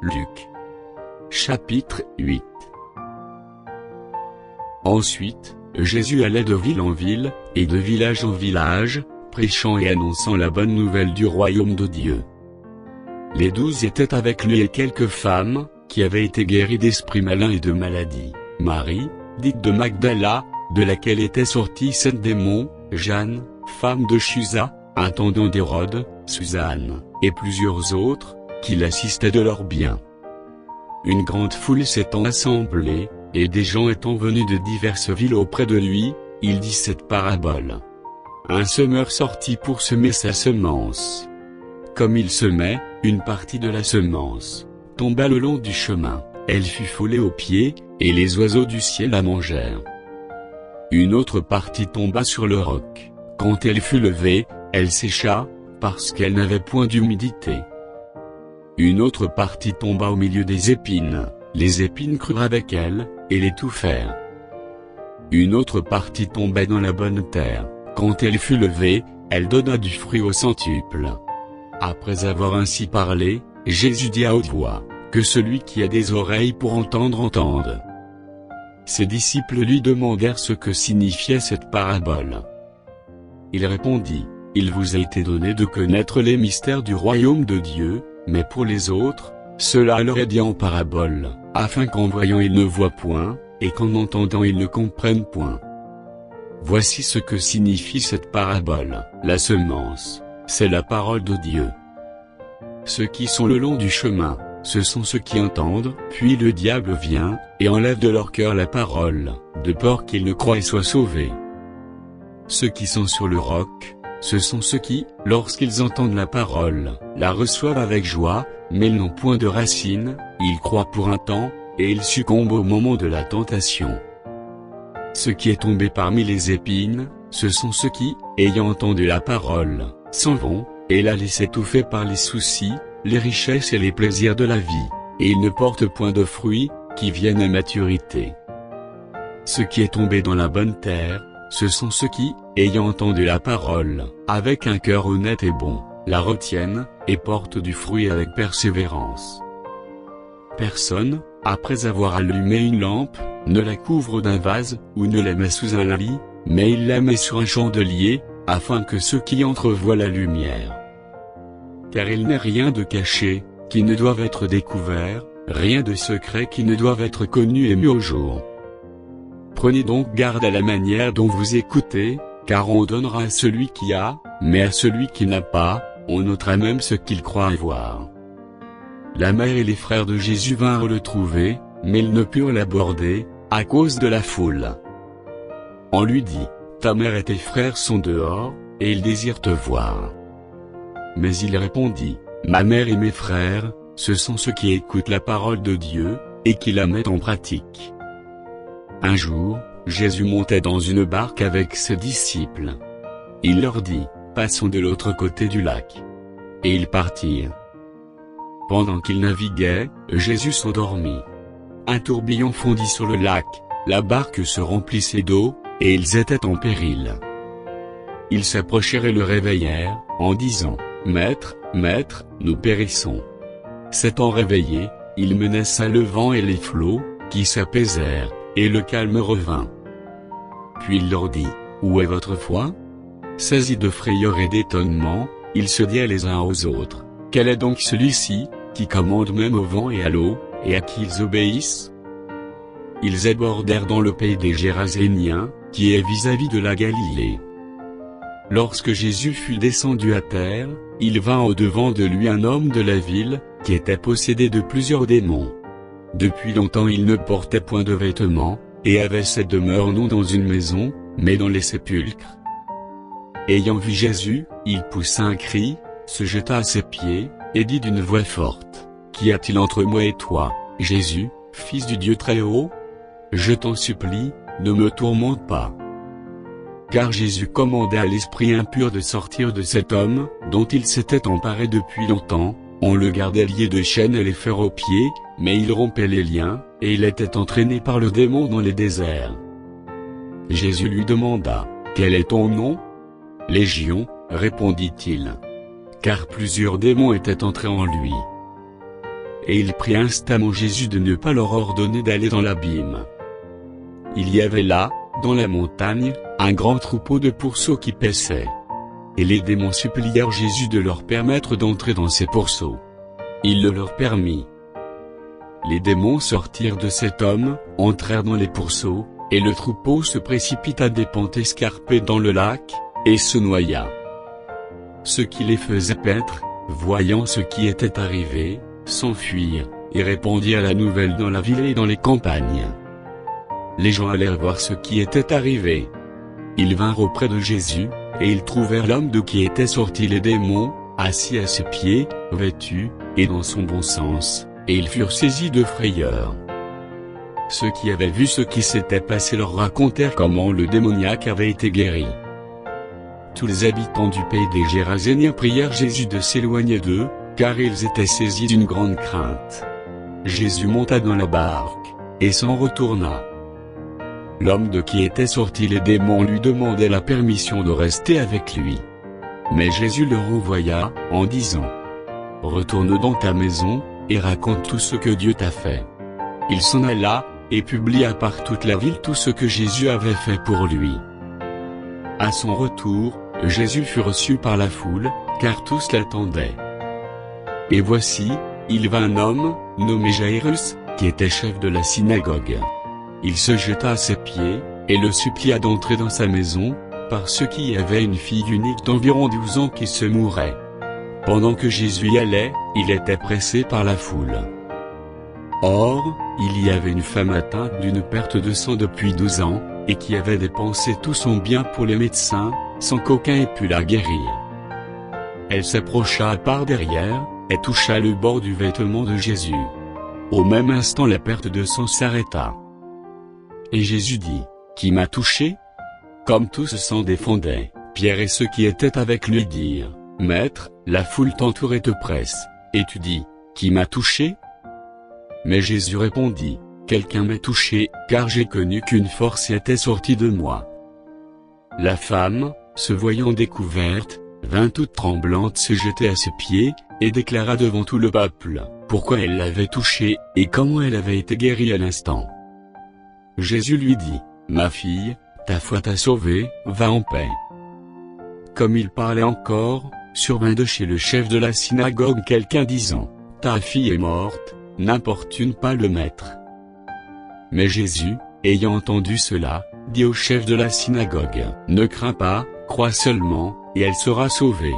Luc. Chapitre 8. Ensuite, Jésus allait de ville en ville, et de village en village, prêchant et annonçant la bonne nouvelle du royaume de Dieu. Les 12 étaient avec lui et quelques femmes, qui avaient été guéries d'esprits malins et de maladies. Marie, dite de Magdala, de laquelle étaient sortis 7 démons, Jeanne, femme de Chuza, intendant d'Hérode, Suzanne, et plusieurs autres, qui l'assistaient de leurs biens. Une grande foule s'étant assemblée, et des gens étant venus de diverses villes auprès de lui, il dit cette parabole. Un semeur sortit pour semer sa semence. Comme il semait, une partie de la semence tomba le long du chemin, elle fut foulée aux pieds, et les oiseaux du ciel la mangèrent. Une autre partie tomba sur le roc. Quand elle fut levée, elle sécha, parce qu'elle n'avait point d'humidité. Une autre partie tomba au milieu des épines, les épines crurent avec elle, et l'étouffèrent. Une autre partie tomba dans la bonne terre, quand elle fut levée, elle donna du fruit au centuple. Après avoir ainsi parlé, Jésus dit à haute voix, que celui qui a des oreilles pour entendre entende. Ses disciples lui demandèrent ce que signifiait cette parabole. Il répondit, il vous a été donné de connaître les mystères du royaume de Dieu, mais pour les autres, cela leur est dit en parabole, afin qu'en voyant ils ne voient point, et qu'en entendant ils ne comprennent point. Voici ce que signifie cette parabole. La semence, c'est la parole de Dieu. Ceux qui sont le long du chemin, ce sont ceux qui entendent, puis le diable vient, et enlève de leur cœur la parole, de peur qu'ils ne croient et soient sauvés. Ceux qui sont sur le roc, ce sont ceux qui, lorsqu'ils entendent la parole, la reçoivent avec joie, mais ils n'ont point de racines, ils croient pour un temps, et ils succombent au moment de la tentation. Ce qui est tombé parmi les épines, ce sont ceux qui, ayant entendu la parole, s'en vont, et la laissent étouffer par les soucis, les richesses et les plaisirs de la vie, et ils ne portent point de fruits, qui viennent à maturité. Ce qui est tombé dans la bonne terre, ce sont ceux qui, ayant entendu la parole, avec un cœur honnête et bon, la retiennent, et portent du fruit avec persévérance. Personne, après avoir allumé une lampe, ne la couvre d'un vase, ou ne la met sous un lit, mais il la met sur un chandelier, afin que ceux qui entrent voient la lumière. Car il n'est rien de caché, qui ne doive être découvert, rien de secret qui ne doive être connu et mis au jour. Prenez donc garde à la manière dont vous écoutez, car on donnera à celui qui a, mais à celui qui n'a pas, on ôtera même ce qu'il croit avoir. La mère et les frères de Jésus vinrent le trouver, mais ils ne purent l'aborder, à cause de la foule. On lui dit, ta mère et tes frères sont dehors, et ils désirent te voir. Mais il répondit, ma mère et mes frères, ce sont ceux qui écoutent la parole de Dieu, et qui la mettent en pratique. Un jour, Jésus montait dans une barque avec ses disciples. Il leur dit, passons de l'autre côté du lac. Et ils partirent. Pendant qu'ils naviguaient, Jésus s'endormit. Un tourbillon fondit sur le lac, la barque se remplissait d'eau, et ils étaient en péril. Ils s'approchèrent et le réveillèrent, en disant, Maître, Maître, nous périssons. S'étant réveillé, il menaça le vent et les flots, qui s'apaisèrent, et le calme revint. Puis il leur dit, où est votre foi? Saisis de frayeur et d'étonnement, ils se dirent les uns aux autres, quel est donc celui-ci, qui commande même au vent et à l'eau, et à qui ils obéissent? Ils abordèrent dans le pays des Géraséniens, qui est vis-à-vis de la Galilée. Lorsque Jésus fut descendu à terre, il vint au-devant de lui un homme de la ville, qui était possédé de plusieurs démons. Depuis longtemps il ne portait point de vêtements, et avait cette demeure non dans une maison, mais dans les sépulcres. Ayant vu Jésus, il poussa un cri, se jeta à ses pieds, et dit d'une voix forte, qu'y a-t-il entre moi et toi, Jésus, Fils du Dieu très haut? Je t'en supplie, ne me tourmente pas. Car Jésus commandait à l'esprit impur de sortir de cet homme, dont il s'était emparé depuis longtemps. On le gardait lié de chaînes et les fers aux pieds, mais il rompait les liens, et il était entraîné par le démon dans les déserts. Jésus lui demanda, « Quel est ton nom ?» « Légion, répondit-il. Car plusieurs démons étaient entrés en lui. et il prie instamment Jésus de ne pas leur ordonner d'aller dans l'abîme. Il y avait là, dans la montagne, un grand troupeau de pourceaux qui paissaient. Et les démons supplièrent Jésus de leur permettre d'entrer dans ces pourceaux. Il le leur permit. Les démons sortirent de cet homme, entrèrent dans les pourceaux, et le troupeau se précipita des pentes escarpées dans le lac, et se noya. Ceux qui les faisaient paître, voyant ce qui était arrivé, s'enfuirent, et répandirent la nouvelle dans la ville et dans les campagnes. Les gens allèrent voir ce qui était arrivé. Ils vinrent auprès de Jésus, et ils trouvèrent l'homme de qui étaient sortis les démons, assis à ses pieds, vêtu, et dans son bon sens, et ils furent saisis de frayeur. Ceux qui avaient vu ce qui s'était passé leur racontèrent comment le démoniaque avait été guéri. Tous les habitants du pays des Géraséniens prièrent Jésus de s'éloigner d'eux, car ils étaient saisis d'une grande crainte. Jésus monta dans la barque, et s'en retourna. L'homme de qui étaient sortis les démons lui demandait la permission de rester avec lui. Mais Jésus le renvoya, en disant : « Retourne dans ta maison, et raconte tout ce que Dieu t'a fait. » Il s'en alla, et publia par toute la ville tout ce que Jésus avait fait pour lui. À son retour, Jésus fut reçu par la foule, car tous l'attendaient. Et voici, il vint un homme, nommé Jairus, qui était chef de la synagogue. Il se jeta à ses pieds, et le supplia d'entrer dans sa maison, parce qu'il y avait une fille unique d'environ 12 ans qui se mourait. Pendant que Jésus y allait, il était pressé par la foule. Or, il y avait une femme atteinte d'une perte de sang depuis 12 ans, et qui avait dépensé tout son bien pour les médecins, sans qu'aucun ait pu la guérir. Elle s'approcha par derrière, et toucha le bord du vêtement de Jésus. Au même instant la perte de sang s'arrêta. Et Jésus dit : « Qui m'a touché ? » Comme tous s'en défendaient, Pierre et ceux qui étaient avec lui dirent : « Maître, la foule t'entoure et te presse, et tu dis : Qui m'a touché ? » Mais Jésus répondit : « Quelqu'un m'a touché, car j'ai connu qu'une force était sortie de moi. » La femme, se voyant découverte, vint toute tremblante se jeter à ses pieds, et déclara devant tout le peuple pourquoi elle l'avait touché, et comment elle avait été guérie à l'instant. Jésus lui dit : « Ma fille, ta foi t'a sauvée, va en paix. » Comme il parlait encore, survint de chez le chef de la synagogue quelqu'un disant : « Ta fille est morte, n'importune pas le maître. » Mais Jésus, ayant entendu cela, dit au chef de la synagogue : « Ne crains pas, crois seulement, et elle sera sauvée. »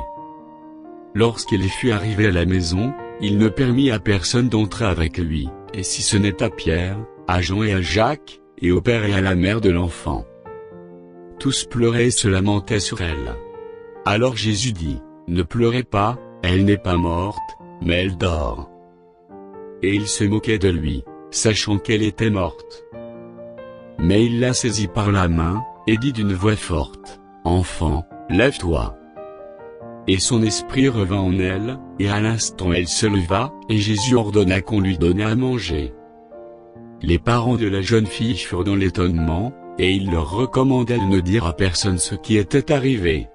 Lorsqu'il fut arrivé à la maison, il ne permit à personne d'entrer avec lui, et si ce n'est à Pierre, à Jean et à Jacques, et au père et à la mère de l'enfant. Tous pleuraient et se lamentaient sur elle. Alors Jésus dit : « Ne pleurez pas, elle n'est pas morte, mais elle dort. » Et ils se moquaient de lui, sachant qu'elle était morte. Mais il la saisit par la main, et dit d'une voix forte : « Enfant, lève-toi. » Et son esprit revint en elle, et à l'instant elle se leva, et Jésus ordonna qu'on lui donnât à manger. Les parents de la jeune fille furent dans l'étonnement, et il leur recommanda de ne dire à personne ce qui était arrivé.